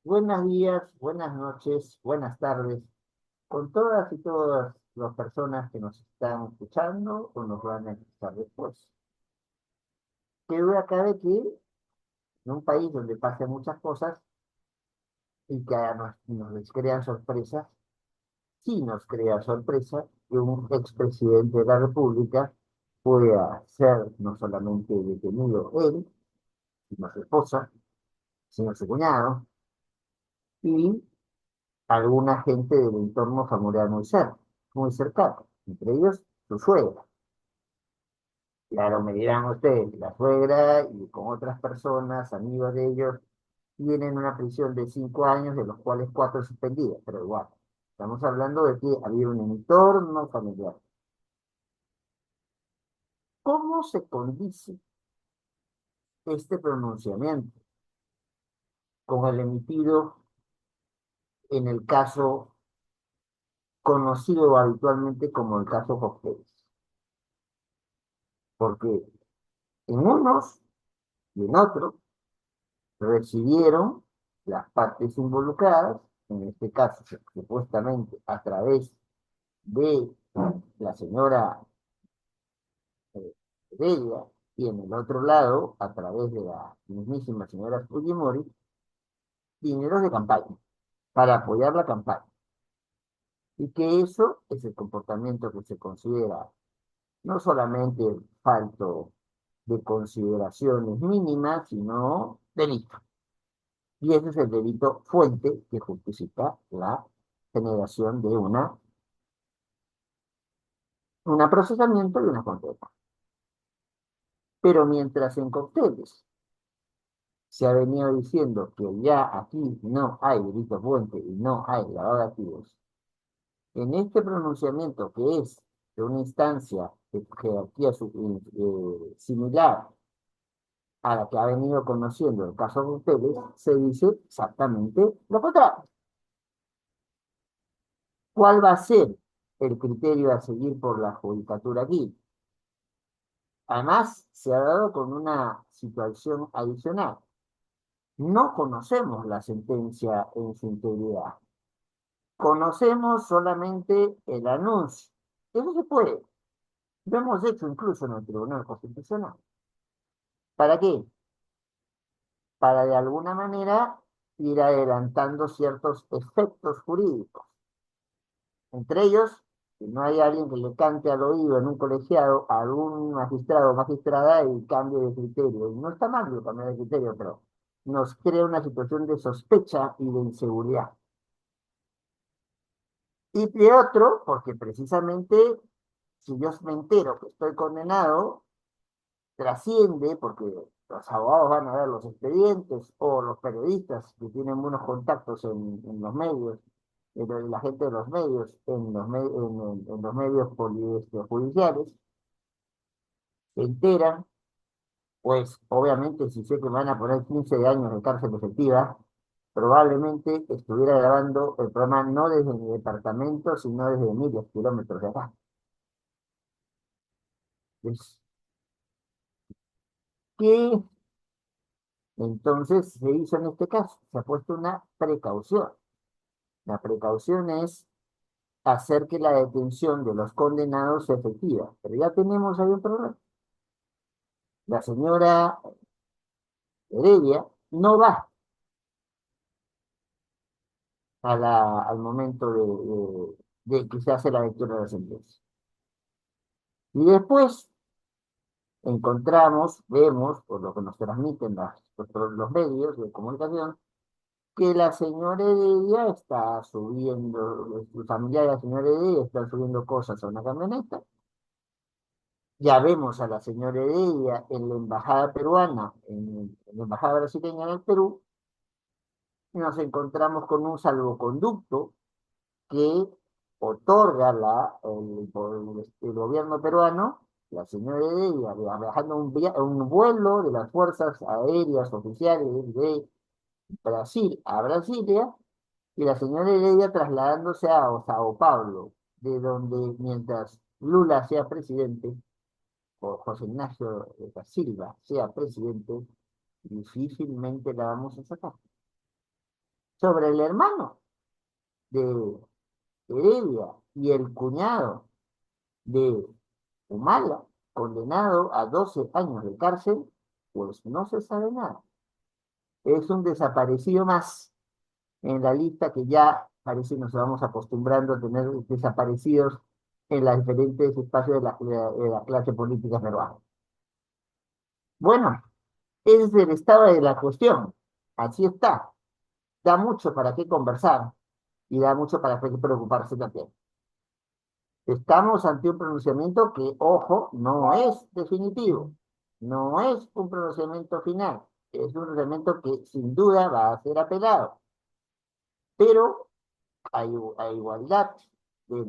Buenos días, buenas noches, buenas tardes, con todas y todas las personas que nos están escuchando o nos van a escuchar después. Que duda cabe que en un país donde pasan muchas cosas y que nos crean sorpresas, sí nos crea sorpresa que un expresidente de la República pueda ser no solamente detenido él, sino su esposa, sino su cuñado y alguna gente del entorno familiar muy cercano, entre ellos su suegra. Claro, me dirán ustedes, la suegra y con otras personas, amigos de ellos, tienen una prisión de 5 años, de los cuales 4 suspendidas, pero igual, estamos hablando de que había un entorno familiar. ¿Cómo se condice este pronunciamiento con el emitido en el caso conocido habitualmente como el caso Cócteles? Porque en unos y en otros recibieron las partes involucradas, en este caso supuestamente a través de la señora Heredia, y en el otro lado, a través de la mismísima señora Fujimori, dineros de campaña, para apoyar la campaña. Y que eso es el comportamiento que se considera no solamente falto de consideraciones mínimas, sino delito. Y ese es el delito fuente que justifica la generación de una procesamiento y una condena. Pero mientras en Cócteles se ha venido diciendo que ya aquí no hay delito fuente y no hay lavado de activos, en este pronunciamiento que es de una instancia de jerarquía similar a la que ha venido conociendo el caso Cócteles, se dice exactamente lo contrario. ¿Cuál va a ser el criterio a seguir por la judicatura aquí? Además, se ha dado con una situación adicional. No conocemos la sentencia en su integridad. Conocemos solamente el anuncio. Eso se puede. Lo hemos hecho incluso en el Tribunal Constitucional. ¿Para qué? Para de alguna manera ir adelantando ciertos efectos jurídicos. Entre ellos, que no hay alguien que le cante al oído en un colegiado a algún magistrado o magistrada y cambie de criterio. Y no está mal que cambie de criterio, pero nos crea una situación de sospecha y de inseguridad. Y de otro, porque precisamente si yo me entero que estoy condenado, trasciende, porque los abogados van a ver los expedientes o los periodistas que tienen buenos contactos en los medios, la gente de los medios, en los medios judiciales, se enteran, pues obviamente si sé que me van a poner 15 años de cárcel efectiva, probablemente estuviera grabando el programa no desde mi departamento, sino desde miles de kilómetros de acá. Es que entonces se hizo en este caso, se ha puesto una precaución. La precaución es hacer que la detención de los condenados sea efectiva. Pero ya tenemos ahí un problema. La señora Heredia no va al momento de que se hace la lectura de la sentencia. Y después vemos, por lo que nos transmiten los medios de comunicación, que la señora Heredia está subiendo, su familia de la señora Heredia está subiendo cosas a una camioneta. Ya vemos a la señora Heredia en la embajada peruana, en la embajada brasileña en el Perú, y nos encontramos con un salvoconducto que otorga el gobierno peruano, la señora Heredia, viajando un vuelo de las fuerzas aéreas oficiales de Brasil a Brasilia, y la señora Heredia trasladándose a Sao Paulo, de donde mientras Lula sea presidente, o José Ignacio da Silva sea presidente, difícilmente la vamos a sacar. sobre el hermano de Heredia y el cuñado de Humala, condenado a 12 años de cárcel, pues no se sabe nada. Es un desaparecido más en la lista que ya parece nos vamos acostumbrando a tener desaparecidos en los diferentes espacios de la clase política peruana. Bueno, ese es el estado de la cuestión. Así está. Da mucho para qué conversar y da mucho para qué preocuparse también. Estamos ante un pronunciamiento que, ojo, no es definitivo, no es un pronunciamiento final, es un pronunciamiento que sin duda va a ser apelado, pero a igualdad de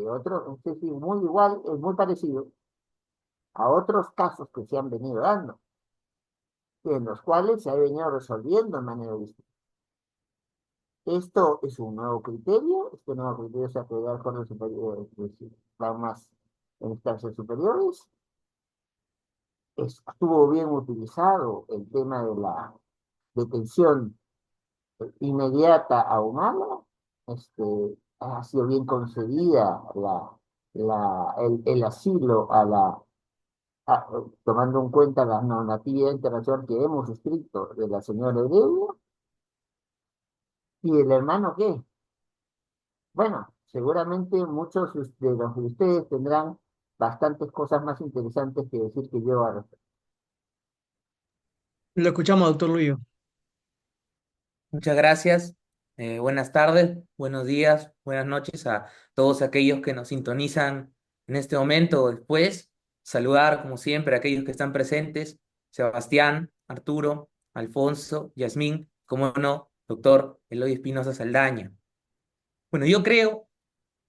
otros, no sé si muy igual, es muy parecido a otros casos que se han venido dando, en los cuales se ha venido resolviendo de manera distinta. Esto es un nuevo criterio, este nuevo criterio se aplica con los superiores, es decir, va más en instancias superiores. Estuvo bien utilizado el tema de la detención inmediata a Humala, ha sido bien concedida el asilo tomando en cuenta la normatividad internacional que hemos escrito de la señora Heredia, y el hermano qué. Bueno, seguramente muchos de los de ustedes tendrán bastantes cosas más interesantes que decir que yo al respecto. Lo escuchamos, doctor Luis. Muchas gracias. Buenas tardes, buenos días, buenas noches a todos aquellos que nos sintonizan en este momento o después. Saludar, como siempre, a aquellos que están presentes: Sebastián, Arturo, Alfonso, Yasmín, como no, doctor Eloy Espinosa Saldaña. Bueno, yo creo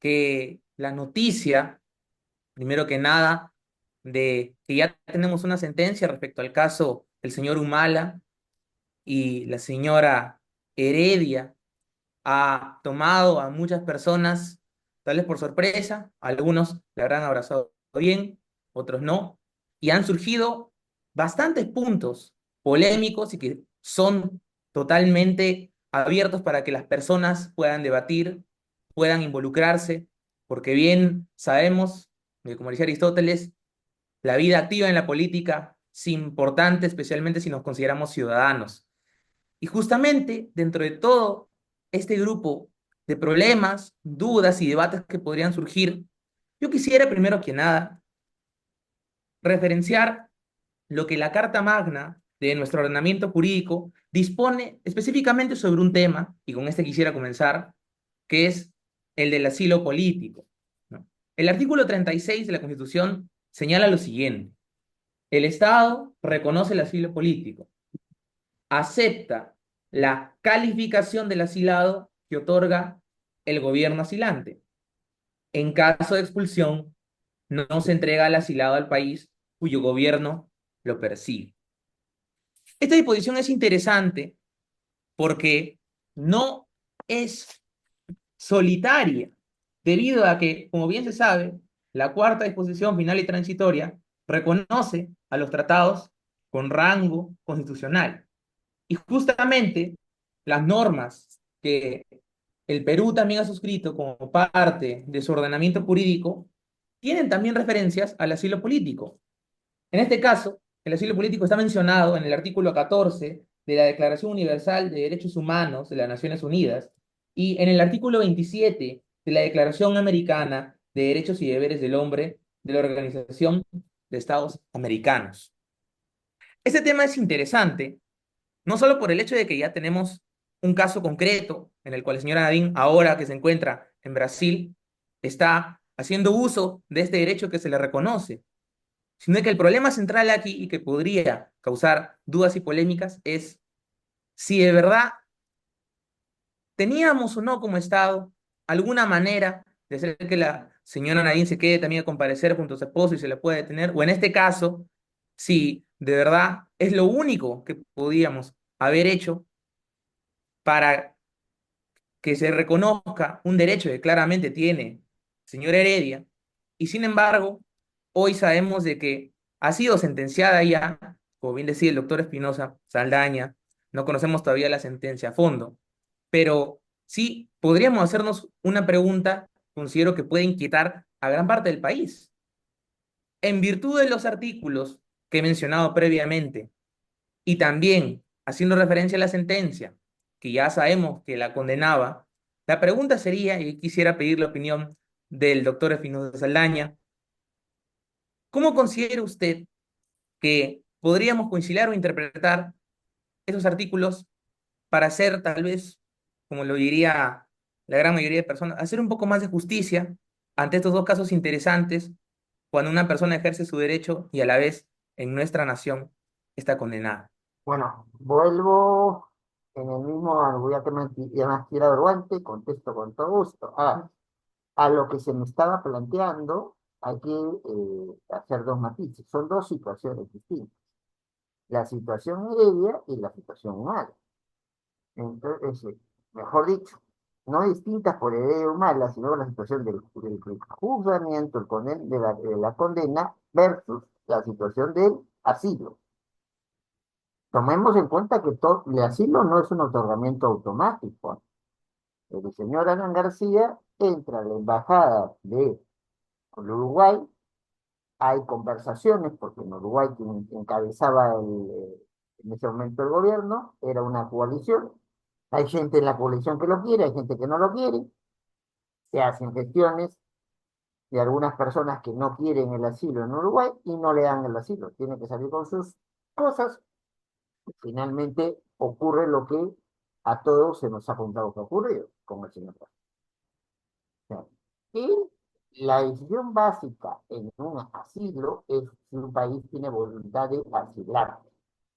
que la noticia, primero que nada, de que ya tenemos una sentencia respecto al caso del señor Humala y la señora Heredia, ha tomado a muchas personas, tal vez por sorpresa. Algunos le habrán abrazado bien, otros no, y han surgido bastantes puntos polémicos y que son totalmente abiertos para que las personas puedan debatir, puedan involucrarse, porque bien sabemos que, como decía Aristóteles, la vida activa en la política es importante, especialmente si nos consideramos ciudadanos. Y justamente dentro de todo este grupo de problemas, dudas y debates que podrían surgir, yo quisiera primero que nada referenciar lo que la Carta Magna de nuestro ordenamiento jurídico dispone específicamente sobre un tema, y con este quisiera comenzar, que es el del asilo político, ¿no? El artículo 36 de la Constitución señala lo siguiente: el Estado reconoce el asilo político, acepta la calificación del asilado que otorga el gobierno asilante. En caso de expulsión, no se entrega al asilado al país cuyo gobierno lo persigue. Esta disposición es interesante porque no es solitaria, debido a que, como bien se sabe, la cuarta disposición final y transitoria reconoce a los tratados con rango constitucional. Y justamente las normas que el Perú también ha suscrito como parte de su ordenamiento jurídico tienen también referencias al asilo político. En este caso, el asilo político está mencionado en el artículo 14 de la Declaración Universal de Derechos Humanos de las Naciones Unidas y en el artículo 27 de la Declaración Americana de Derechos y Deberes del Hombre de la Organización de Estados Americanos. Este tema es interesante no solo por el hecho de que ya tenemos un caso concreto en el cual el señor Nadine, ahora que se encuentra en Brasil, está haciendo uso de este derecho que se le reconoce, sino que el problema central aquí y que podría causar dudas y polémicas es si de verdad teníamos o no como Estado alguna manera de hacer que la señora Nadine se quede también a comparecer junto a su esposo y se le puede detener, o en este caso, si de verdad es lo único que podíamos haber hecho para que se reconozca un derecho que claramente tiene el señor Heredia, y sin embargo, hoy sabemos de que ha sido sentenciada ya, como bien decía el doctor Espinosa Saldaña, no conocemos todavía la sentencia a fondo, pero sí podríamos hacernos una pregunta, considero que puede inquietar a gran parte del país. En virtud de los artículos que he mencionado previamente, y también haciendo referencia a la sentencia, que ya sabemos que la condenaba, la pregunta sería, y quisiera pedir la opinión del doctor Espinosa Saldaña, ¿cómo considera usted que podríamos conciliar o interpretar esos artículos para hacer tal vez, como lo diría la gran mayoría de personas, hacer un poco más de justicia ante estos dos casos interesantes cuando una persona ejerce su derecho y a la vez en nuestra nación está condenada? Bueno, vuelvo en el mismo, ya que ya me has tirado el guante, contesto con todo gusto. A lo que se me estaba planteando, hay que hacer dos matices. Son dos situaciones distintas. La situación Heredia y la situación Humala. Entonces, mejor dicho, no distintas por Heredia Humala, sino la situación del juzgamiento, de la condena versus la situación del asilo. Tomemos en cuenta que el asilo no es un otorgamiento automático. El señor Alan García entra a la embajada de Uruguay, hay conversaciones, porque en Uruguay quien encabezaba en ese momento el gobierno era una coalición, hay gente en la coalición que lo quiere, hay gente que no lo quiere, se hacen gestiones de algunas personas que no quieren el asilo en Uruguay y no le dan el asilo, tiene que salir con sus cosas. Finalmente ocurre lo que a todos se nos ha contado que ha ocurrido con el señor Castillo. Y la decisión básica en un asilo es si un país tiene voluntad de asilar.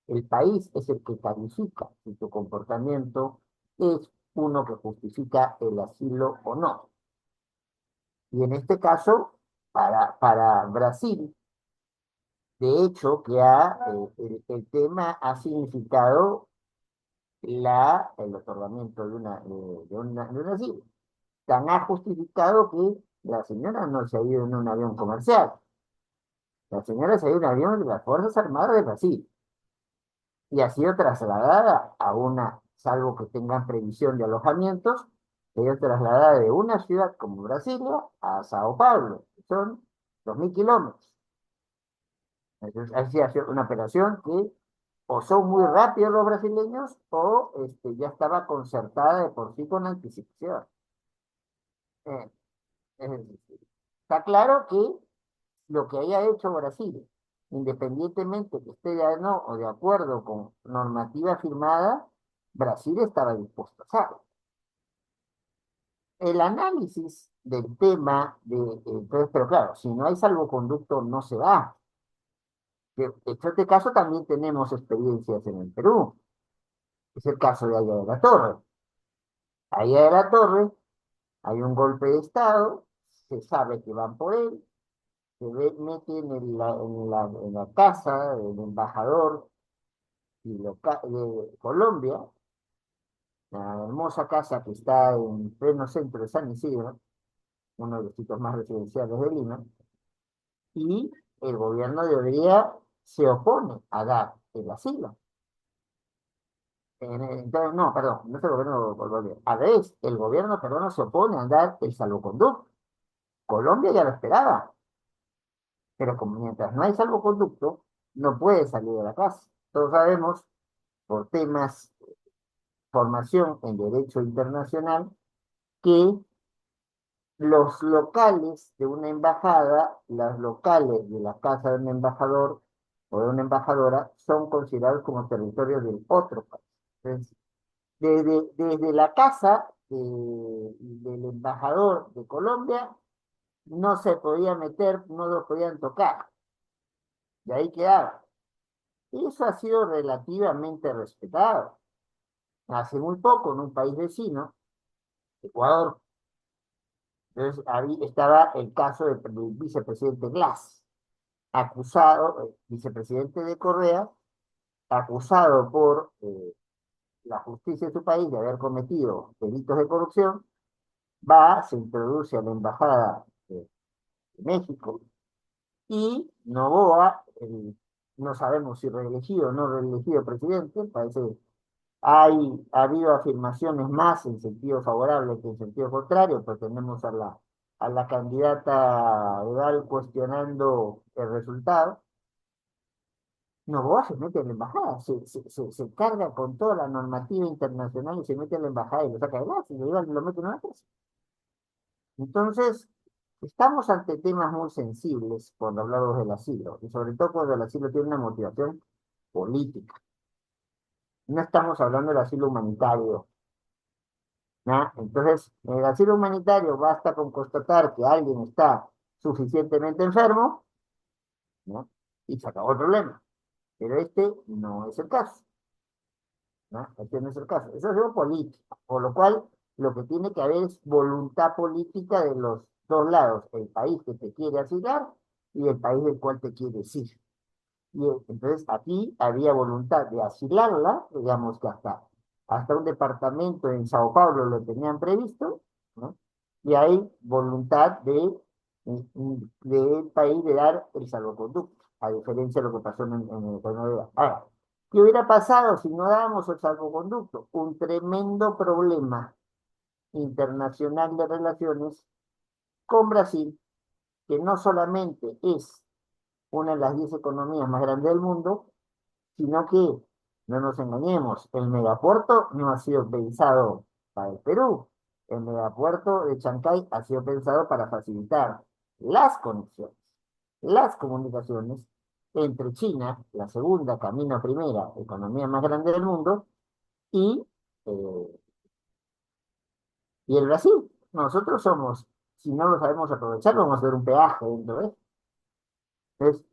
El país es el que califica si tu comportamiento es uno que justifica el asilo o no. Y en este caso, para Brasil, de hecho, el tema ha significado el otorgamiento de un asilo. Tan ha justificado que la señora no se ha ido en un avión comercial. La señora se ha ido en un avión de las Fuerzas Armadas de Brasil y ha sido trasladada a salvo que tengan previsión de alojamientos, ha sido trasladada de una ciudad como Brasilia a Sao Paulo, que son 2.000 kilómetros. Entonces, ha sido una operación que o son muy rápidos los brasileños o ya estaba concertada de por sí con anticipación. Eh, es decir, está claro que lo que haya hecho Brasil, independientemente que esté de no o de acuerdo con normativa firmada, Brasil estaba dispuesto a hacerlo. El análisis del tema entonces, pero claro, si no hay salvoconducto no se va. De hecho, este caso también tenemos experiencias en el Perú. Es el caso de Aya de la Torre. Aya de la Torre, hay un golpe de Estado, se sabe que van por él, mete en la casa del embajador de Colombia, la hermosa casa que está en pleno centro de San Isidro, uno de los sitios más residenciales de Lima, y el gobierno de Orea se opone a dar el asilo. Entonces, no, perdón, no es el gobierno colombiano. A veces, el gobierno peruano se opone a dar el salvoconducto. Colombia ya lo esperaba, pero como mientras no hay salvoconducto, no puede salir de la casa. Todos sabemos, por temas, formación en derecho internacional, que los locales de una embajada, los locales de la casa de un embajador o de una embajadora, son considerados como territorio del otro país. Entonces, desde la casa del embajador de Colombia no se podía meter, no lo podían tocar, de ahí quedaba. Y eso ha sido relativamente respetado. Hace muy poco, en un país vecino, Ecuador, entonces ahí estaba el caso del vicepresidente Glass, acusado, vicepresidente de Correa, acusado por la justicia de su país de haber cometido delitos de corrupción, se introduce a la embajada de México y Noboa, no sabemos si reelegido o no reelegido presidente, parece Ha habido afirmaciones más en sentido favorable que en sentido contrario, pues tenemos a la candidata Edal cuestionando el resultado. Noboa se mete en la embajada, se carga con toda la normativa internacional y se mete en la embajada y lo saca de la y lo llevan y lo meten en una casa. Entonces, estamos ante temas muy sensibles cuando hablamos del asilo, y sobre todo cuando el asilo tiene una motivación política. No estamos hablando del asilo humanitario, ¿no? Entonces, en el asilo humanitario basta con constatar que alguien está suficientemente enfermo, ¿no? Y se acabó el problema. Pero este no es el caso, ¿no? Este no es el caso. Eso es algo político, por lo cual lo que tiene que haber es voluntad política de los dos lados, el país que te quiere asilar y el país del cual te quieres ir. Y entonces aquí había voluntad de asilarla, digamos que hasta un departamento en Sao Paulo lo tenían previsto, ¿no? Y hay voluntad del país de dar el salvoconducto, a diferencia de lo que pasó en el Ecuador. Ahora, ¿qué hubiera pasado si no dábamos el salvoconducto? Un tremendo problema internacional de relaciones con Brasil, que no solamente es una de las 10 economías más grandes del mundo, sino que, no nos engañemos, el megapuerto no ha sido pensado para el Perú. El megapuerto de Chancay ha sido pensado para facilitar las conexiones, las comunicaciones entre China, la segunda, camino a primera, economía más grande del mundo, y, eh, y el Brasil. Nosotros somos, si no lo sabemos aprovechar, vamos a ver un peaje dentro de esto. Entonces,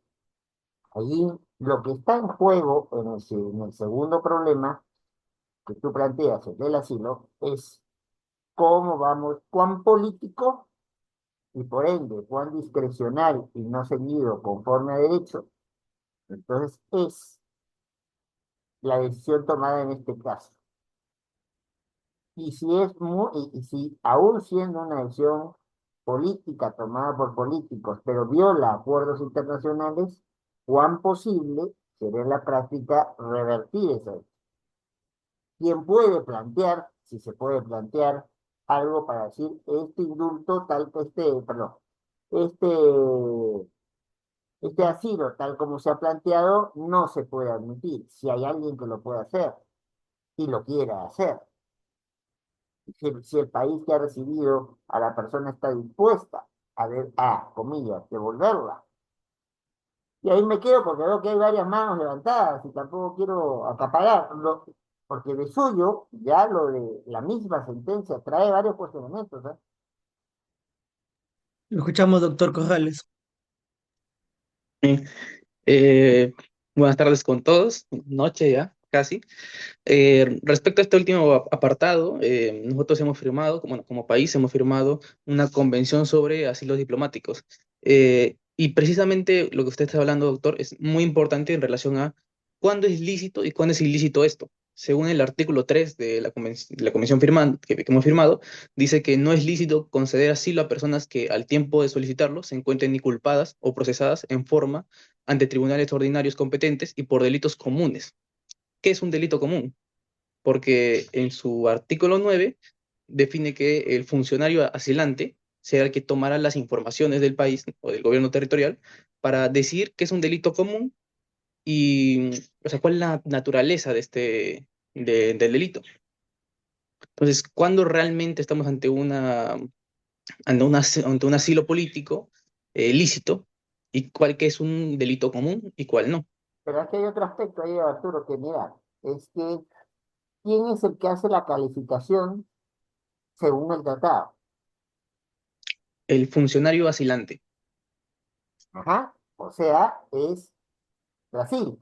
allí lo que está en juego en el segundo problema que tú planteas, el del asilo, es cómo vamos, cuán político y por ende cuán discrecional y no seguido conforme a derecho, entonces es la decisión tomada en este caso. Y si es muy, y si aún siendo una decisión política tomada por políticos, pero viola acuerdos internacionales, cuán posible sería en la práctica revertir eso. ¿Quién puede plantear, si se puede plantear, algo para decir este indulto tal que perdón, este, este asilo tal como se ha planteado no se puede admitir? Si hay alguien que lo pueda hacer y lo quiera hacer, si el país que ha recibido a la persona está dispuesta comillas, devolverla. Y ahí me quedo porque veo que hay varias manos levantadas y tampoco quiero acapararlo, porque de suyo ya lo de la misma sentencia trae varios cuestionamientos, ¿eh? Lo escuchamos, doctor Corrales. Sí. Eh, Buenas tardes con todos, noche ya, casi. Respecto a este último apartado, nosotros hemos firmado, como país, hemos firmado una convención sobre asilos diplomáticos. Y precisamente lo que usted está hablando, doctor, es muy importante en relación a cuándo es lícito y cuándo es ilícito esto. Según el artículo 3 de la convención que hemos firmado, dice que no es lícito conceder asilo a personas que al tiempo de solicitarlo se encuentren inculpadas o procesadas en forma ante tribunales ordinarios competentes y por delitos comunes. ¿Qué es un delito común? Porque en su artículo 9 define que el funcionario asilante será el que tomará las informaciones del país o del gobierno territorial para decir qué es un delito común y, o sea, cuál es la naturaleza del delito. Entonces, ¿cuándo realmente estamos ante un asilo político lícito y cuál que es un delito común y cuál no? Pero aquí hay otro aspecto ahí, Arturo, que mira, es que ¿quién es el que hace la calificación según el tratado? El funcionario asilante. Ajá, o sea, es Brasil.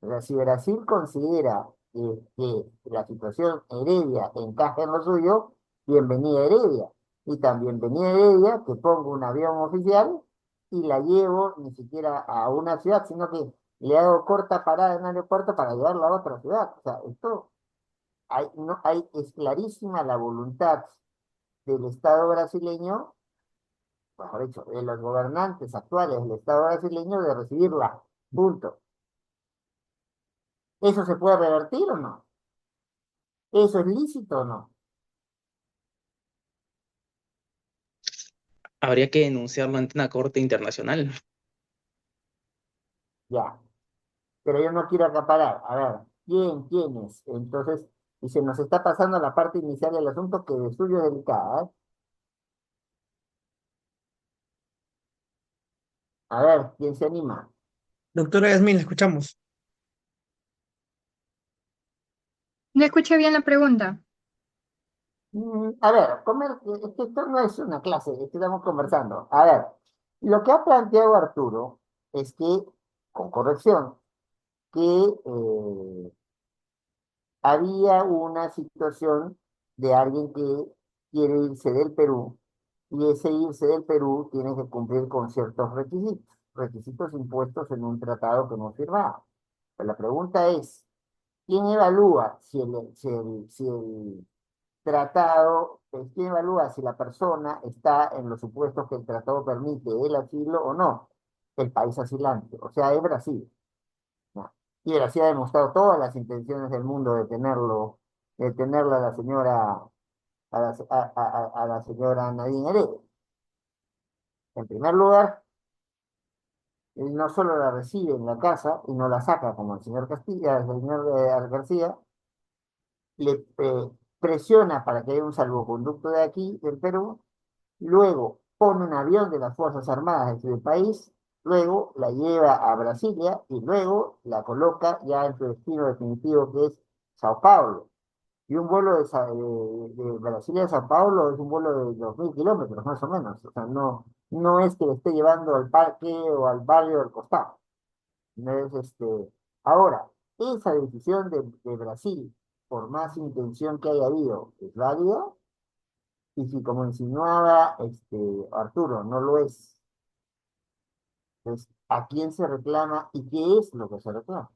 O sea, si Brasil considera que la situación Heredia encaja en lo suyo, bienvenida Heredia. Y también bienvenida Heredia que pongo un avión oficial y la llevo ni siquiera a una ciudad, sino que le hago corta parada en el aeropuerto para llevarla a otra ciudad. O sea, esto no, es clarísima la voluntad del Estado brasileño, mejor dicho, de los gobernantes actuales del Estado brasileño de recibirla. Punto. ¿Eso se puede revertir o no? ¿Eso es lícito o no? Habría que denunciarlo ante una corte internacional. Ya, pero yo no quiero acaparar. A ver, ¿quién es? Entonces, y se nos está pasando la parte inicial del asunto que de suyo es delicada, ¿eh? A ver, ¿quién se anima? Doctora Yasmín, la escuchamos. No escuché bien la pregunta. A ver, es que esto no es una clase, es que estamos conversando. A ver, lo que ha planteado Arturo es que, con corrección, que había una situación de alguien que quiere irse del Perú y ese irse del Perú tiene que cumplir con ciertos requisitos impuestos en un tratado que hemos firmado. Pues la pregunta es, ¿quién evalúa si el tratado, quién evalúa si la persona está en los supuestos que el tratado permite el asilo o no? El país asilante, o sea, es Brasil. ¿No? Y Brasil ha demostrado todas las intenciones del mundo de tenerla a la señora, a la señora Nadine Heredia. En primer lugar, él no solo la recibe en la casa y no la saca como el señor Castilla, el señor García, le presiona para que haya un salvoconducto de aquí, del Perú, luego pone un avión de las Fuerzas Armadas del país, luego la lleva a Brasilia y luego la coloca ya en su destino definitivo que es Sao Paulo. Y un vuelo de Brasilia a Sao Paulo es un vuelo de 2000 kilómetros más o menos. O sea, no es que le esté llevando al parque o al barrio del costado. No es Ahora, esa decisión de Brasil, por más intención que haya habido, es válida. Y si, como insinuaba Arturo, no lo es, pues ¿a quién se reclama y qué es lo que se reclama?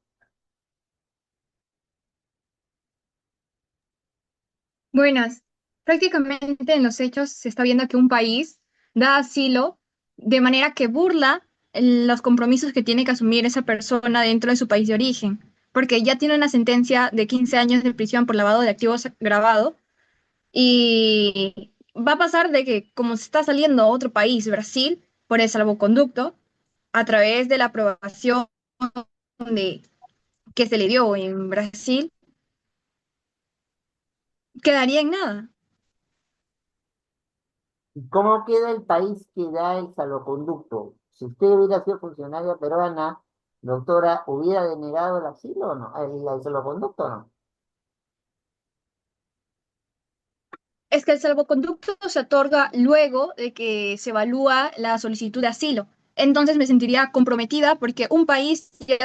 Buenas. Prácticamente en los hechos se está viendo que un país da asilo de manera que burla los compromisos que tiene que asumir esa persona dentro de su país de origen, porque ya tiene una sentencia de 15 años de prisión por lavado de activos agravado y va a pasar de que como se está saliendo a otro país, Brasil, por el salvoconducto, a través de la aprobación de, que se le dio en Brasil, quedaría en nada. ¿Y cómo queda el país que da el salvoconducto? Si usted hubiera sido funcionaria peruana, doctora, ¿hubiera denegado el asilo o no? ¿El salvoconducto o no? Es que el salvoconducto se otorga luego de que se evalúa la solicitud de asilo. Entonces me sentiría comprometida porque un país ya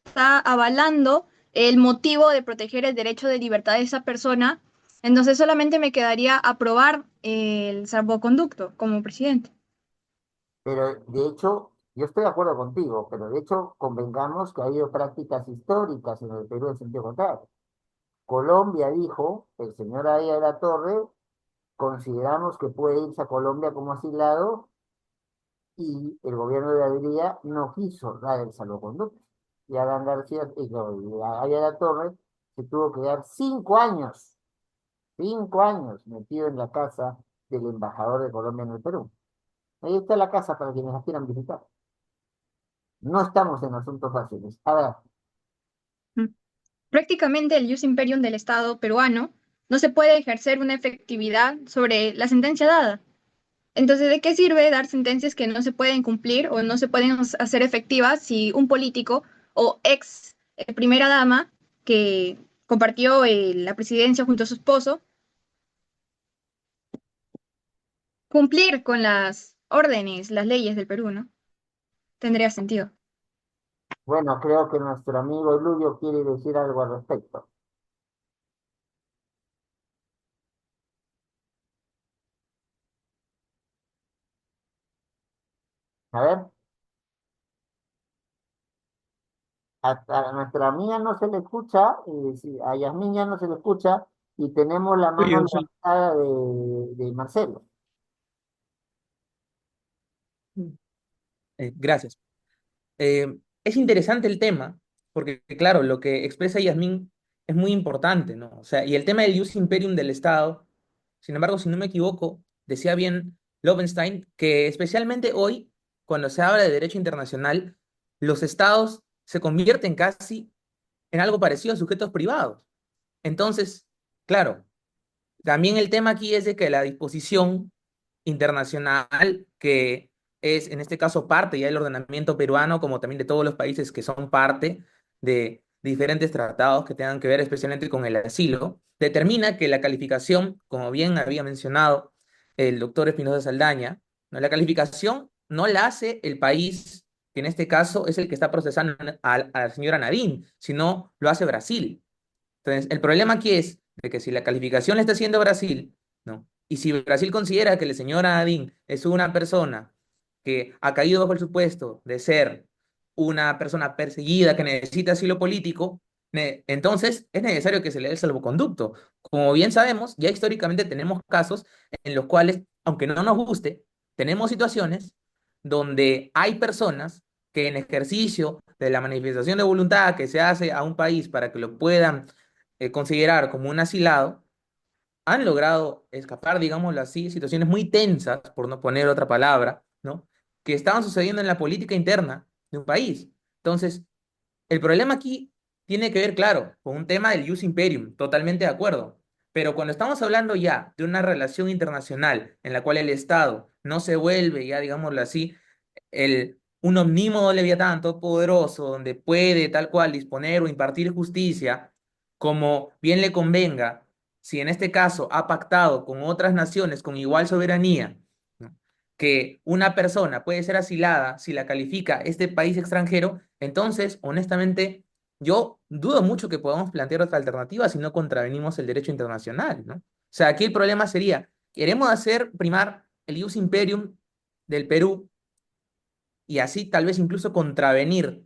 está avalando el motivo de proteger el derecho de libertad de esa persona. Entonces solamente me quedaría aprobar el salvoconducto como presidente. Pero de hecho, yo estoy de acuerdo contigo, pero de hecho convengamos que ha habido prácticas históricas en el Perú en sentido contrario. Colombia dijo, el señor Aya de la Torre, consideramos que puede irse a Colombia como asilado y el gobierno de Adría no quiso dar el salvoconducto. Y Adán García, y Aya de la Torre se tuvo que dar 5 años metido en la casa del embajador de Colombia en el Perú. Ahí está la casa para quienes la quieran visitar. No estamos en asuntos fáciles. A ver, Prácticamente el jus imperium del Estado peruano no se puede ejercer una efectividad sobre la sentencia dada. Entonces, ¿de qué sirve dar sentencias que no se pueden cumplir o no se pueden hacer efectivas si un político o ex primera dama que compartió la presidencia junto a su esposo cumplir con las órdenes, las leyes del Perú, ¿no? Tendría sentido. bueno, creo que nuestro amigo Luyo quiere decir algo al respecto. A ver, a nuestra amiga no se le escucha, a Yasmín ya no se le escucha, y tenemos la Sí, mano yo sí. levantada de Marcelo. Gracias. Es interesante el tema porque claro, lo que expresa Yasmín es muy importante, ¿no? O sea, y el tema del ius imperium del Estado, sin embargo, si no me equivoco, decía bien Lovenstein que especialmente hoy, cuando se habla de derecho internacional, los estados se convierten casi en algo parecido a sujetos privados. Entonces, claro, también el tema aquí es de que la disposición internacional, que es en este caso parte ya del ordenamiento peruano, como también de todos los países que son parte de diferentes tratados que tengan que ver especialmente con el asilo, determina que la calificación, como bien había mencionado el doctor Espinosa Saldaña, ¿no? La calificación no la hace el país, que en este caso es el que está procesando a la señora Nadine, sino lo hace Brasil. Entonces, el problema aquí es de que si la calificación la está haciendo Brasil, ¿no? Y si Brasil considera que la señora Adín es una persona que ha caído bajo el supuesto de ser una persona perseguida que necesita asilo político, entonces es necesario que se le dé el salvoconducto. Como bien sabemos, ya históricamente tenemos casos en los cuales, aunque no nos guste, tenemos situaciones donde hay personas que en ejercicio de la manifestación de voluntad que se hace a un país para que lo puedan considerar como un asilado, han logrado escapar, digámoslo así, situaciones muy tensas, por no poner otra palabra, ¿no? Que estaban sucediendo en la política interna de un país. Entonces, el problema aquí tiene que ver, claro, con un tema del ius imperium, totalmente de acuerdo. Pero cuando estamos hablando ya de una relación internacional en la cual el Estado no se vuelve, ya digámoslo así, un omnímodo leviatán todopoderoso donde puede tal cual disponer o impartir justicia como bien le convenga, si en este caso ha pactado con otras naciones con igual soberanía, ¿no? Que una persona puede ser asilada si la califica este país extranjero, entonces, honestamente, yo dudo mucho que podamos plantear otra alternativa si no contravenimos el derecho internacional, ¿no? O sea, aquí el problema sería, queremos hacer primar el ius imperium del Perú y así tal vez incluso contravenir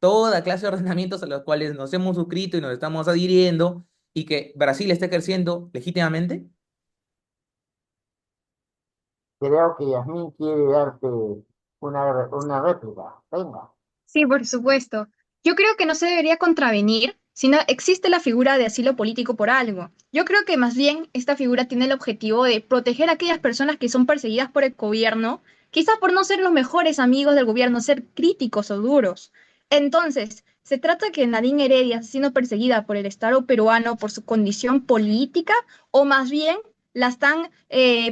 toda clase de ordenamientos a los cuales nos hemos suscrito y nos estamos adhiriendo y que Brasil esté ejerciendo legítimamente. Creo que Yasmín quiere darte una réplica. Venga. Sí, por supuesto. Yo creo que no se debería contravenir, sino existe la figura de asilo político por algo. Yo creo que más bien esta figura tiene el objetivo de proteger a aquellas personas que son perseguidas por el gobierno, quizás por no ser los mejores amigos del gobierno, ser críticos o duros. Entonces, se trata que Nadine Heredia está siendo perseguida por el Estado peruano por su condición política, o más bien la están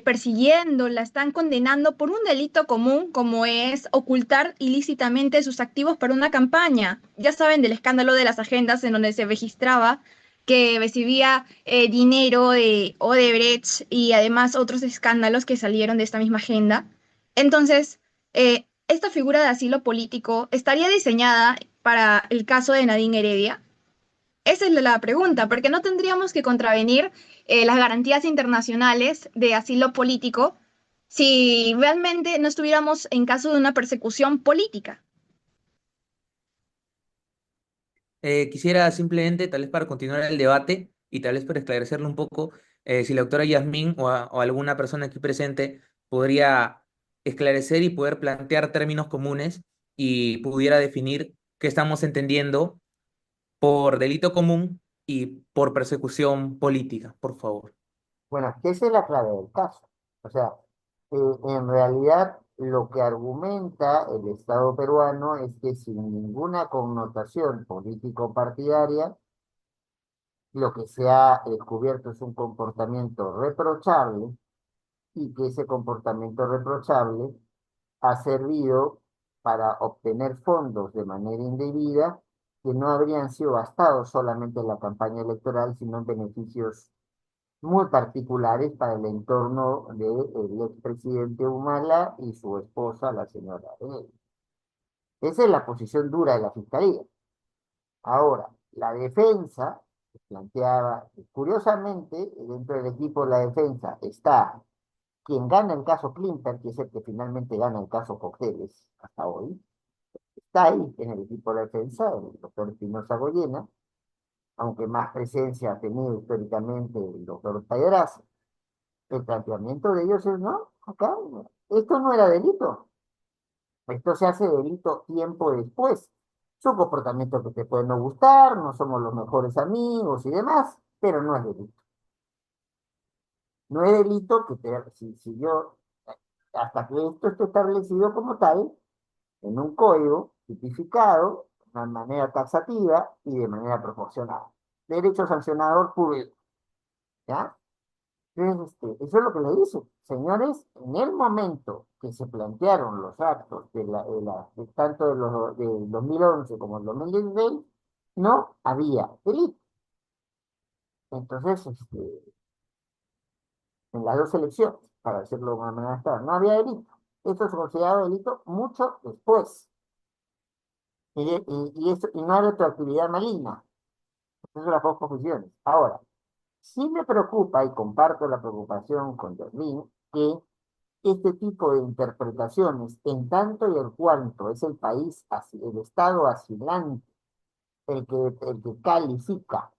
persiguiendo, la están condenando por un delito común como es ocultar ilícitamente sus activos para una campaña. Ya saben del escándalo de las agendas en donde se registraba que recibía dinero de Odebrecht y además otros escándalos que salieron de esta misma agenda. Entonces, esta figura de asilo político estaría diseñada para el caso de Nadine Heredia. Esa es la pregunta, porque no tendríamos que contravenir las garantías internacionales de asilo político si realmente no estuviéramos en caso de una persecución política. Quisiera simplemente, tal vez para continuar el debate y tal vez para esclarecerlo un poco, si la doctora Yasmín o alguna persona aquí presente podría esclarecer y poder plantear términos comunes y pudiera definir qué estamos entendiendo por delito común y por persecución política, por favor. Bueno, que esa es la clave del caso. O sea, en realidad lo que argumenta el Estado peruano es que sin ninguna connotación político-partidaria, lo que se ha descubierto es un comportamiento reprochable y que ese comportamiento reprochable ha servido para obtener fondos de manera indebida que no habrían sido gastados solamente en la campaña electoral, sino en beneficios muy particulares para el entorno del expresidente Humala y su esposa, la señora Arell. Esa es la posición dura de la Fiscalía. Ahora, la defensa planteaba, curiosamente, dentro del equipo de la defensa está quien gana el caso Klimper, que es el que finalmente gana el caso Cogteles hasta hoy, está ahí en el equipo de la defensa, el doctor Espinosa Goyena, aunque más presencia ha tenido históricamente el doctor Pedraza. El planteamiento de ellos es, no, acá, esto no era delito, esto se hace delito tiempo después. Es un comportamiento que te puede no gustar, no somos los mejores amigos y demás, pero no es delito. No es delito que si yo, hasta que esto esté establecido como tal, en un código tipificado, de manera taxativa y de manera proporcional. Derecho sancionador puro y duro, ¿ya? Entonces, eso es lo que le dice. Señores, en el momento que se plantearon los actos tanto del 2011 como el 2016, no había delito. Entonces, en las dos elecciones, para decirlo de una manera clara, no había delito. Esto se consideraba delito mucho después. Y no era retroactividad maligna. Esas son las dos posiciones. Ahora, sí me preocupa y comparto la preocupación con Yasmín que este tipo de interpretaciones, en tanto y en cuanto es el país, el Estado asilante, el que califica,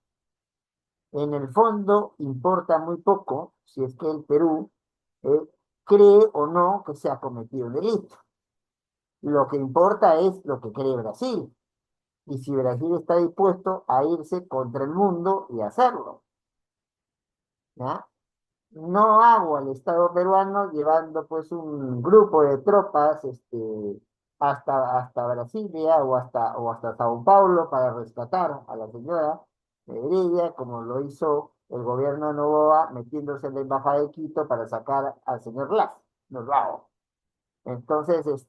en el fondo importa muy poco si es que el Perú eh, cree o no que se ha cometido un delito. Lo que importa es lo que cree Brasil. Y si Brasil está dispuesto a irse contra el mundo y hacerlo, ¿ya? No hago al Estado peruano llevando pues un grupo de tropas hasta Brasilia o hasta Sao Paulo para rescatar a la señora Heredia, como lo hizo el gobierno de Noboa metiéndose en la embajada de Quito para sacar al señor Lazo. No lo hago. Entonces,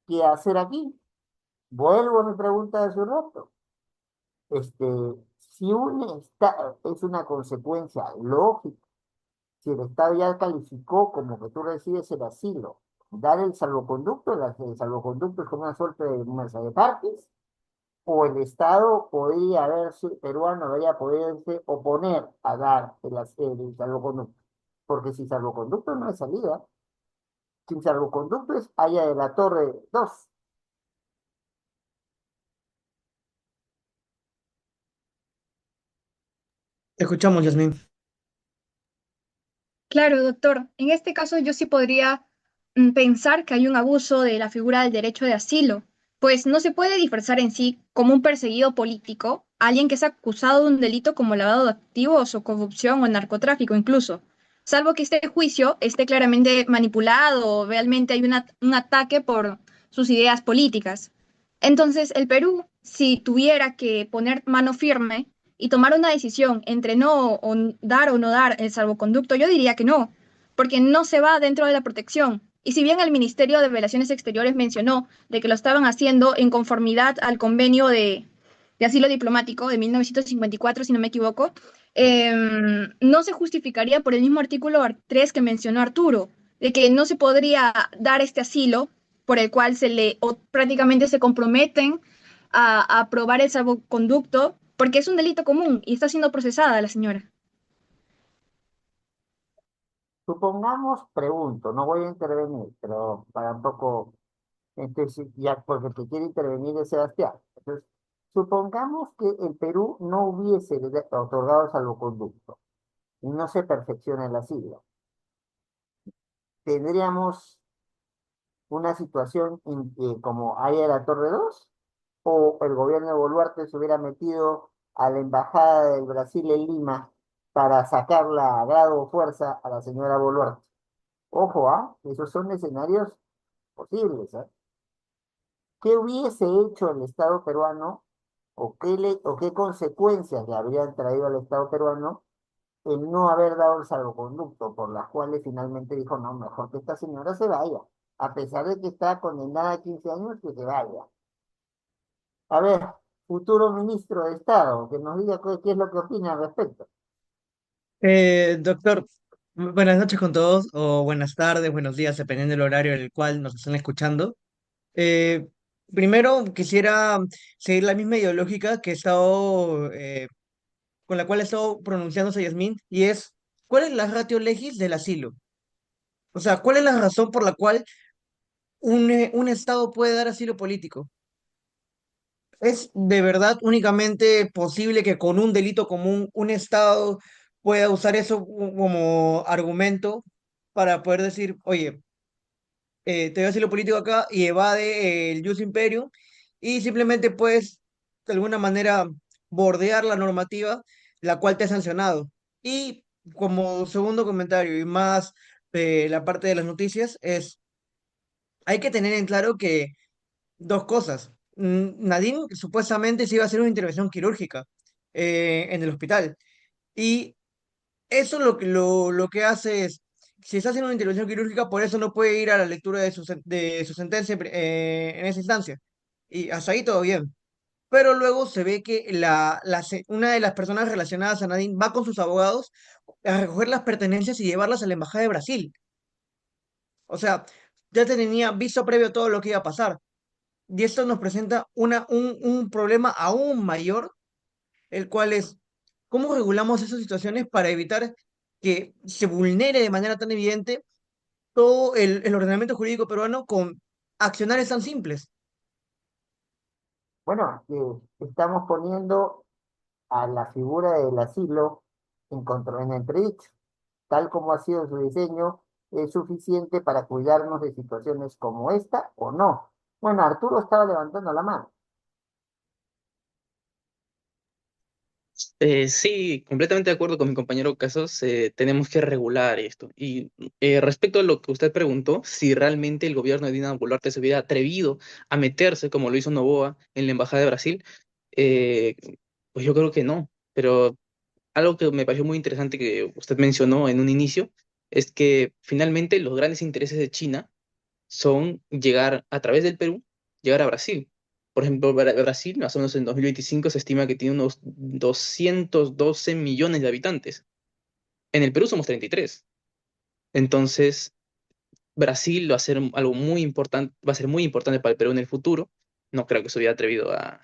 ¿qué hacer aquí? Vuelvo a mi pregunta de hace un rato. Este, si un Estado es una consecuencia lógica, si el Estado ya calificó como que tú recibes el asilo, dar el salvoconducto, el salvoconducto es como una suerte de mesa de partes, o el Estado podría haberse, peruano debería poderse oponer a dar el salvoconducto. Porque si salvoconducto no es salida, sin salvoconducto es allá de la Torre 2. Te escuchamos, Yasmín. Claro, doctor. En este caso yo sí podría pensar que hay un abuso de la figura del derecho de asilo, pues no se puede disfrazar en sí como un perseguido político a alguien que es acusado de un delito como lavado de activos o corrupción o narcotráfico incluso, salvo que este juicio esté claramente manipulado o realmente hay un ataque por sus ideas políticas. Entonces, el Perú, si tuviera que poner mano firme, y tomar una decisión entre dar o no dar el salvoconducto, yo diría que no, porque no se va dentro de la protección. Y si bien el Ministerio de Relaciones Exteriores mencionó de que lo estaban haciendo en conformidad al convenio de asilo diplomático de 1954, si no me equivoco, no se justificaría por el mismo artículo 3 que mencionó Arturo, de que no se podría dar este asilo por el cual prácticamente se comprometen a aprobar el salvoconducto porque es un delito común y está siendo procesada la señora. Supongamos, pregunto, no voy a intervenir, pero para un poco, entonces, ya, porque el que quiere intervenir es Sebastián. Entonces, supongamos que el Perú no hubiese otorgado salvoconducto y no se perfecciona el asilo. ¿Tendríamos una situación como hay en la Torre 2? ¿O el gobierno de Boluarte se hubiera metido a la embajada del Brasil en Lima para sacarla a grado o fuerza a la señora Boluarte? Ojo, ¿ah? Esos son escenarios posibles, ¿ah? ¿Qué hubiese hecho el Estado peruano o qué consecuencias le habrían traído al Estado peruano el no haber dado el salvoconducto, por las cuales finalmente dijo, no, mejor que esta señora se vaya, a pesar de que está condenada a 15 años, que se vaya? A ver, futuro ministro de Estado, que nos diga qué es lo que opina al respecto. Doctor, buenas noches con todos, o buenas tardes, buenos días, dependiendo del horario en el cual nos están escuchando. Eh, Primero quisiera seguir la misma ideológica que he estado, con la cual ha estado pronunciándose Yasmín, y es, ¿cuál es la ratio legis del asilo? O sea, ¿cuál es la razón por la cual un Estado puede dar asilo político? ¿Es de verdad únicamente posible que con un delito común un Estado pueda usar eso como argumento para poder decir, oye, te doy asilo político acá y evade el jus imperium, y simplemente puedes de alguna manera bordear la normativa la cual te ha sancionado. Y como segundo comentario y más la parte de las noticias es, hay que tener en claro que dos cosas. Nadine supuestamente se iba a hacer una intervención quirúrgica en el hospital. Y eso lo que hace es, si está haciendo una intervención quirúrgica, por eso no puede ir a la lectura de de su sentencia en esa instancia. Y hasta ahí todo bien. Pero luego se ve que una de las personas relacionadas a Nadine va con sus abogados a recoger las pertenencias y llevarlas a la Embajada de Brasil. O sea, ya tenía visto previo todo lo que iba a pasar. Y esto nos presenta un problema aún mayor, el cual es cómo regulamos esas situaciones para evitar que se vulnere de manera tan evidente todo el ordenamiento jurídico peruano con accionarios tan simples. Bueno, estamos poniendo a la figura del asilo en entredicho. Tal como ha sido su diseño, es suficiente para cuidarnos de situaciones como esta o no. Bueno, Arturo estaba levantando la mano. Sí, completamente de acuerdo con mi compañero Casos, tenemos que regular esto. Y respecto a lo que usted preguntó, si realmente el gobierno de Dina Boluarte se hubiera atrevido a meterse, como lo hizo Noboa, en la Embajada de Brasil, eh, pues yo creo que no. Pero algo que me pareció muy interesante que usted mencionó en un inicio, es que finalmente los grandes intereses de China son llegar a través del Perú, llegar a Brasil. Por ejemplo, Brasil, más o menos en 2025 se estima que tiene unos 212 millones de habitantes. En el Perú somos 33. Entonces, Brasil va a ser algo muy importante, va a ser muy importante para el Perú en el futuro. No creo que se hubiera atrevido a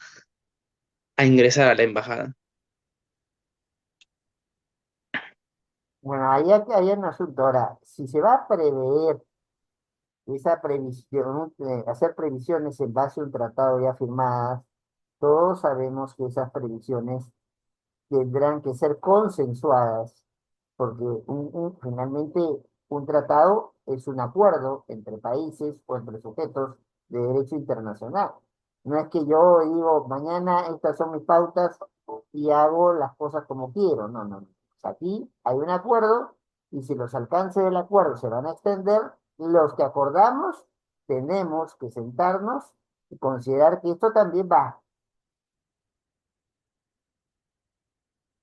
ingresar a la embajada. Bueno, hay un asunto. Ahora, si se va a prever esa previsión, hacer previsiones en base a un tratado ya firmado, todos sabemos que esas previsiones tendrán que ser consensuadas, porque finalmente un tratado es un acuerdo entre países o entre sujetos de derecho internacional. No es que yo digo, mañana estas son mis pautas y hago las cosas como quiero. No, no, no. Aquí hay un acuerdo y si los alcances del acuerdo se van a extender, los que acordamos tenemos que sentarnos y considerar que esto también va.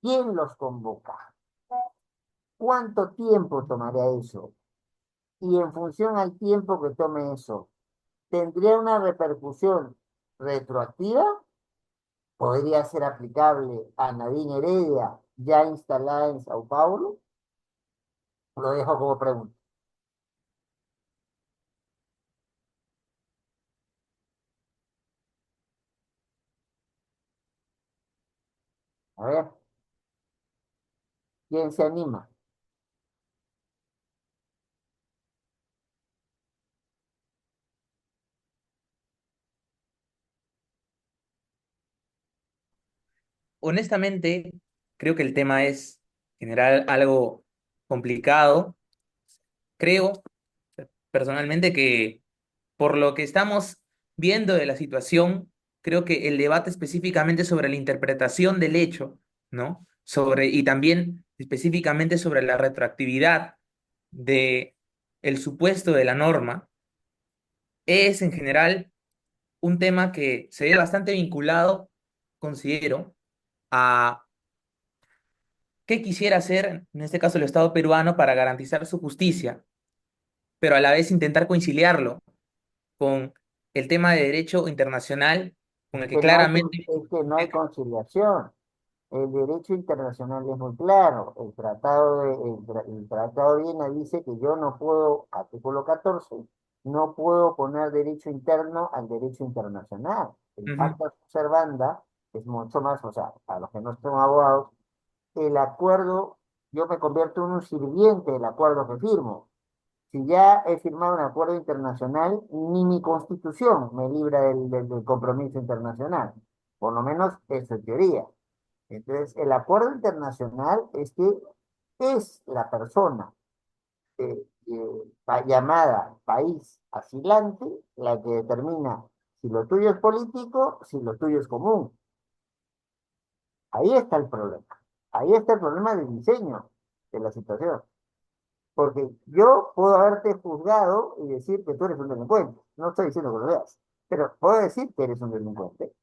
¿Quién los convoca? ¿Cuánto tiempo tomará eso? Y en función al tiempo que tome eso, ¿tendría una repercusión retroactiva? ¿Podría ser aplicable a Nadine Heredia, ya instalada en Sao Paulo? Lo dejo como pregunta. A ver, ¿quién se anima? Honestamente, creo que el tema es en general algo complicado. Creo personalmente que por lo que estamos viendo de la situación, creo que el debate específicamente sobre la interpretación del hecho, ¿no? Y también específicamente sobre la retroactividad de el supuesto de la norma, es en general un tema que se ve bastante vinculado, considero, a qué quisiera hacer, en este caso el Estado peruano, para garantizar su justicia, pero a la vez intentar conciliarlo con el tema de derecho internacional, con el que claramente... Es que no hay conciliación. El derecho internacional es muy claro. El tratado de Viena dice que yo no puedo, artículo 14, no puedo poner derecho interno al derecho internacional. El Ujú, pacta servanda es mucho más, o sea, a los que no son abogados, el acuerdo, yo me convierto en un sirviente del acuerdo que firmo. Si ya he firmado un acuerdo internacional, ni mi constitución me libra del compromiso internacional. Por lo menos eso en teoría. Entonces, el acuerdo internacional es que es la persona llamada país asilante la que determina Si lo tuyo es político, si lo tuyo es común. Ahí está el problema. Ahí está el problema del diseño de la situación. Porque yo puedo haberte juzgado y decir que tú eres un delincuente. No estoy diciendo que lo veas, pero puedo decir que eres un delincuente,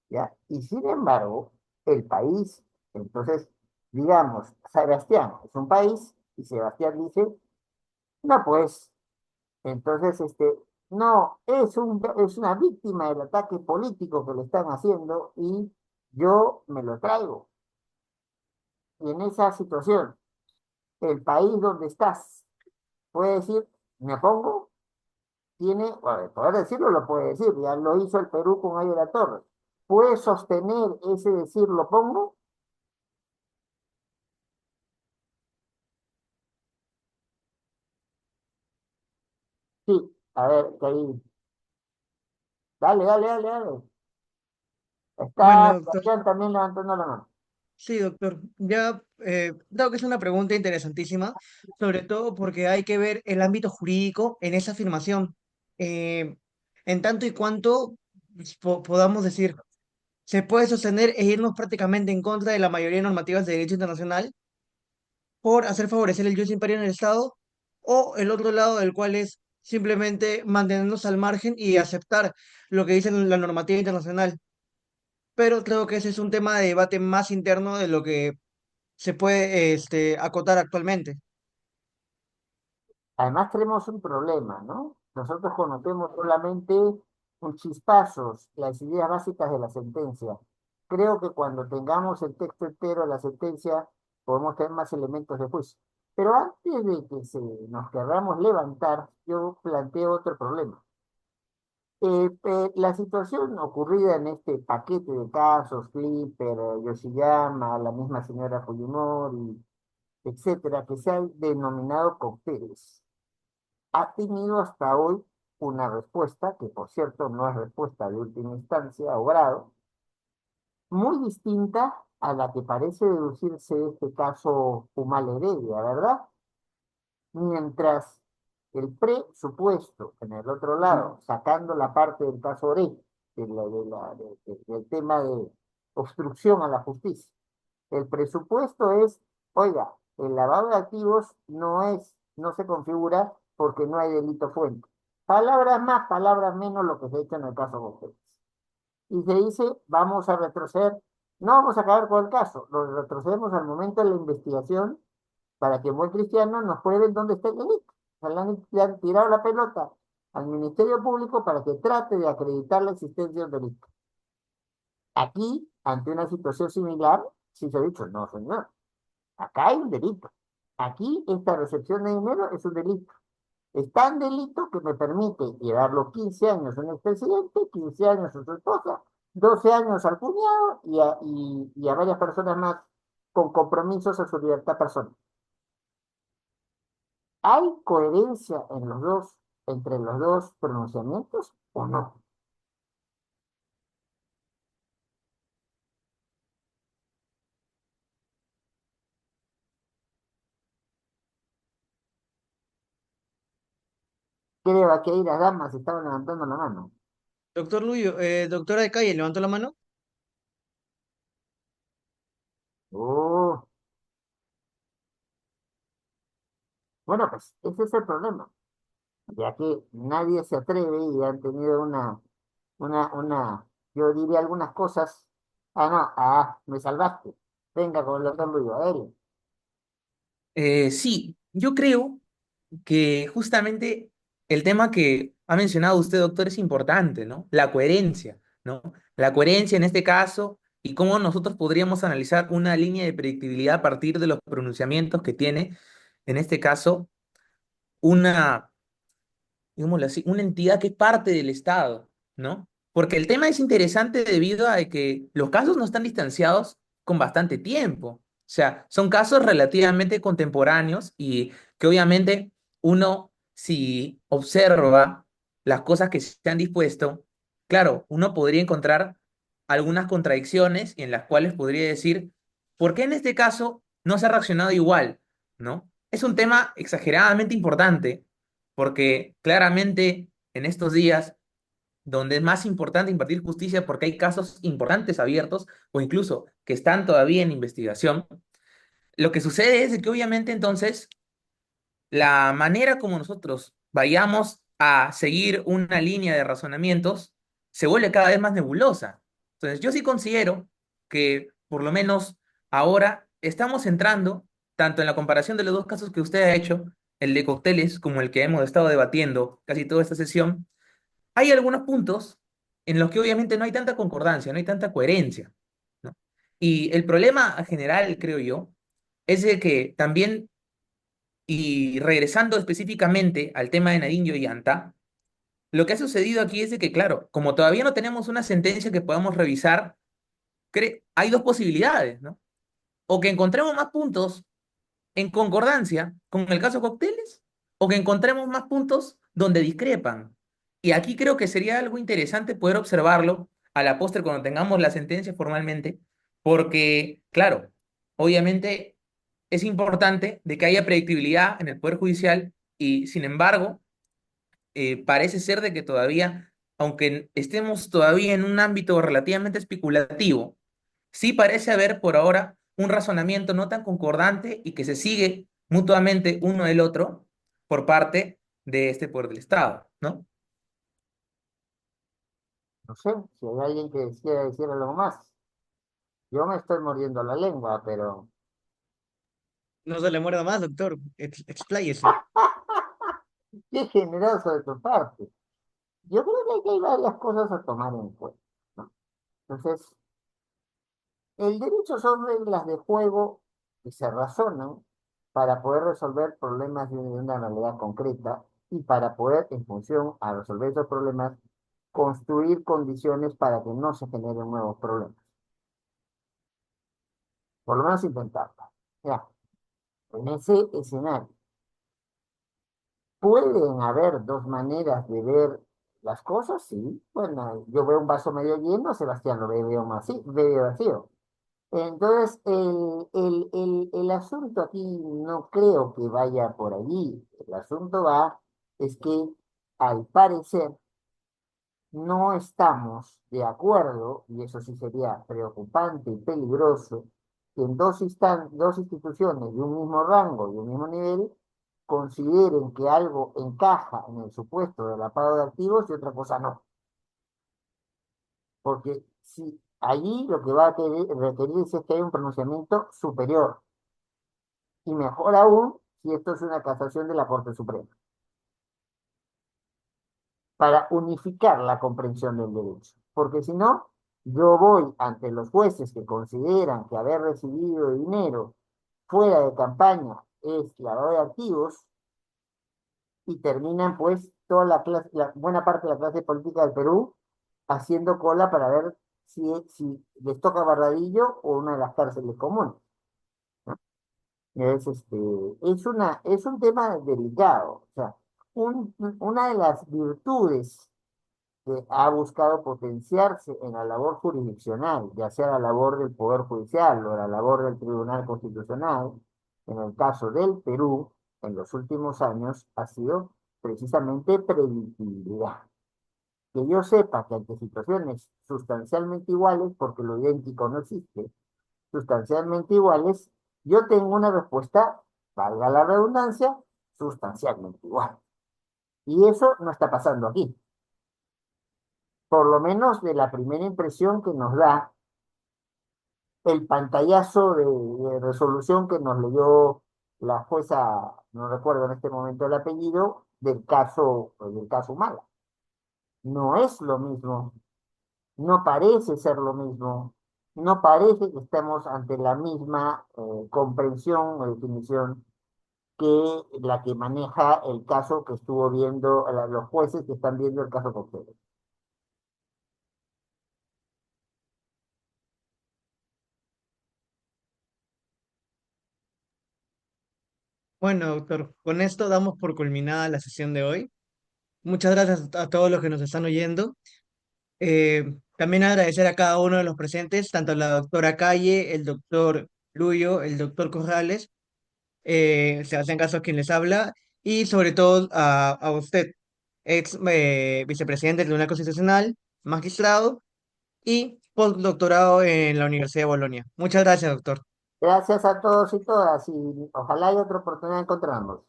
¿ya? Y sin embargo, el país, entonces, digamos, Sebastián es un país y Sebastián dice, no, pues, entonces, no, es una víctima del ataque político que le están haciendo y yo me lo traigo. Y en esa situación, el país donde estás puede decir, me opongo, tiene, bueno, poder decirlo lo puede decir, ya lo hizo el Perú con Águila Torres. ¿Puede sostener ese decir lo pongo? Sí, a ver, que ahí. Dale, dale, dale, dale. Está Bueno, doctor, Sebastián también levantando la mano. sí, doctor. Ya, dado que es una pregunta interesantísima, sobre todo porque hay que ver el ámbito jurídico en esa afirmación. Eh, en tanto y cuanto podamos decir, se puede sostener e irnos prácticamente en contra de la mayoría de normativas de derecho internacional por hacer favorecer el jus imperio en el Estado, o el otro lado del cual es simplemente mantenernos al margen y aceptar lo que dice la normativa internacional. Pero creo que ese es un tema de debate más interno de lo que se puede acotar actualmente. Además tenemos un problema, ¿no? Nosotros conocemos solamente un chispazos, las ideas básicas de la sentencia. Creo que cuando tengamos el texto entero de la sentencia, podemos tener más elementos de juicio. Pero antes de que nos queramos levantar, yo planteo otro problema. La situación ocurrida en este paquete de casos, Clipper, Yoshiyama, la misma señora Fujimori, etcétera, que se han denominado cócteles, ha tenido hasta hoy una respuesta, que por cierto no es respuesta de última instancia o grado, muy distinta a la que parece deducirse de este caso Humal Heredia, ¿verdad? Mientras el presupuesto, en el otro lado, sacando la parte del caso Ore, del tema de obstrucción a la justicia, el presupuesto es, oiga, el lavado de activos no se configura porque no hay delito fuente. Palabras más, palabras menos lo que se ha hecho en el caso Gómez. Y se dice, vamos a retroceder, no vamos a acabar con el caso, lo retrocedemos al momento de la investigación para que buen cristiano nos prueben dónde está el delito. O sea, le han tirado la pelota al Ministerio Público para que trate de acreditar la existencia del delito. Aquí, ante una situación similar, sí se ha dicho, no, señor, acá hay un delito. Aquí, esta recepción de dinero es un delito. Es tan delito que me permite llevarlo 15 años en el presidente, 15 años a su esposa, 12 años al cuñado y a varias personas más con compromisos a su libertad personal. ¿Hay coherencia en entre los dos pronunciamientos o no? Creo que ahí las damas estaban levantando la mano. Doctor Luyo, doctora de calle, levantó la mano. Oh, bueno, pues ese es el problema, ya que nadie se atreve y han tenido yo diría algunas cosas. Ah, no, me salvaste. Venga con el doctor Luis, a ver. Sí, yo creo que justamente el tema que ha mencionado usted, doctor, es importante, ¿no? La coherencia, ¿no? La coherencia en este caso y cómo nosotros podríamos analizar una línea de predictibilidad a partir de los pronunciamientos que tiene, en este caso, una, digámoslo así, una entidad que es parte del Estado, ¿no? Porque el tema es interesante debido a que los casos no están distanciados con bastante tiempo. O sea, son casos relativamente contemporáneos y que obviamente uno, si observa las cosas que se han dispuesto, claro, uno podría encontrar algunas contradicciones en las cuales podría decir, ¿por qué en este caso no se ha reaccionado igual? ¿No? Es un tema exageradamente importante porque claramente en estos días donde es más importante impartir justicia porque hay casos importantes abiertos o incluso que están todavía en investigación, lo que sucede es de que obviamente entonces la manera como nosotros vayamos a seguir una línea de razonamientos se vuelve cada vez más nebulosa. Entonces, yo sí considero que por lo menos ahora estamos entrando, tanto en la comparación de los dos casos que usted ha hecho, el de cócteles como el que hemos estado debatiendo casi toda esta sesión, hay algunos puntos en los que obviamente no hay tanta concordancia, no hay tanta coherencia, ¿no? Y el problema general, creo yo, es de que también, y regresando específicamente al tema de Nariño y Anta, lo que ha sucedido aquí es de que, claro, como todavía no tenemos una sentencia que podamos revisar, hay dos posibilidades, ¿no? O que encontremos más puntos en concordancia con el caso Cócteles, o que encontremos más puntos donde discrepan. Y aquí creo que sería algo interesante poder observarlo a la postre cuando tengamos la sentencia formalmente, porque, claro, obviamente es importante de que haya predictibilidad en el Poder Judicial y, sin embargo, parece ser de que todavía, aunque estemos todavía en un ámbito relativamente especulativo, sí parece haber por ahora un razonamiento no tan concordante y que se sigue mutuamente uno del otro por parte de este poder del Estado, ¿no? No sé si hay alguien que quiera decir algo más. Yo me estoy mordiendo la lengua, pero No se le muerda más, doctor. Expláyese. qué generoso de tu parte. Yo creo que aquí hay varias cosas a tomar en cuenta, ¿no? Entonces, el derecho son reglas de juego que se razonan para poder resolver problemas de una realidad concreta y para poder, en función a resolver esos problemas, construir condiciones para que no se generen nuevos problemas. Por lo menos intentarlo. Ya, en ese escenario, ¿pueden haber dos maneras de ver las cosas? Sí. Bueno, yo veo un vaso medio lleno, Sebastián lo ve medio vacío. Entonces, el asunto aquí no creo que vaya por allí. El asunto es que al parecer no estamos de acuerdo, y eso sí sería preocupante y peligroso, que en dos instituciones de un mismo rango y un mismo nivel consideren que algo encaja en el supuesto del lavado de activos y otra cosa no. Porque si allí lo que va a requerirse es que haya un pronunciamiento superior, y mejor aún si esto es una casación de la Corte Suprema, para unificar la comprensión del derecho. Porque si no, yo voy ante los jueces que consideran que haber recibido dinero fuera de campaña es lavado de activos y terminan pues toda la buena parte de la clase política del Perú haciendo cola para ver si les toca Barbadillo o una de las cárceles comunes. Es un tema delicado. O sea, una de las virtudes que ha buscado potenciarse en la labor jurisdiccional, ya sea la labor del Poder Judicial o la labor del Tribunal Constitucional, en el caso del Perú, en los últimos años, ha sido precisamente predictibilidad. Que yo sepa que ante situaciones sustancialmente iguales, porque lo idéntico no existe, sustancialmente iguales, yo tengo una respuesta, valga la redundancia, sustancialmente igual. Y eso no está pasando aquí. Por lo menos de la primera impresión que nos da el pantallazo de resolución que nos leyó la jueza, no recuerdo en este momento el apellido, del caso Humala. No es lo mismo, no parece ser lo mismo, no parece que estemos ante la misma comprensión o definición que la que maneja el caso que estuvo viendo, los jueces que están viendo el caso Cócteles. Bueno, doctor, con esto damos por culminada la sesión de hoy. Muchas gracias a todos los que nos están oyendo. También agradecer a cada uno de los presentes, tanto la doctora Calle, el doctor Luyo, el doctor Corrales, Sebastián Caso quien les habla, y sobre todo a usted, ex vicepresidente del Tribunal Constitucional, magistrado y postdoctorado en la Universidad de Bolonia. Muchas gracias, doctor. Gracias a todos y todas y ojalá haya otra oportunidad de encontrarnos.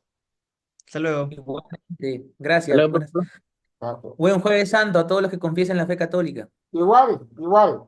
Hasta luego. Igualmente. Hasta Gracias. luego, profesor. Gracias. Buen Jueves Santo a todos los que confiesan la fe católica. Igual, igual.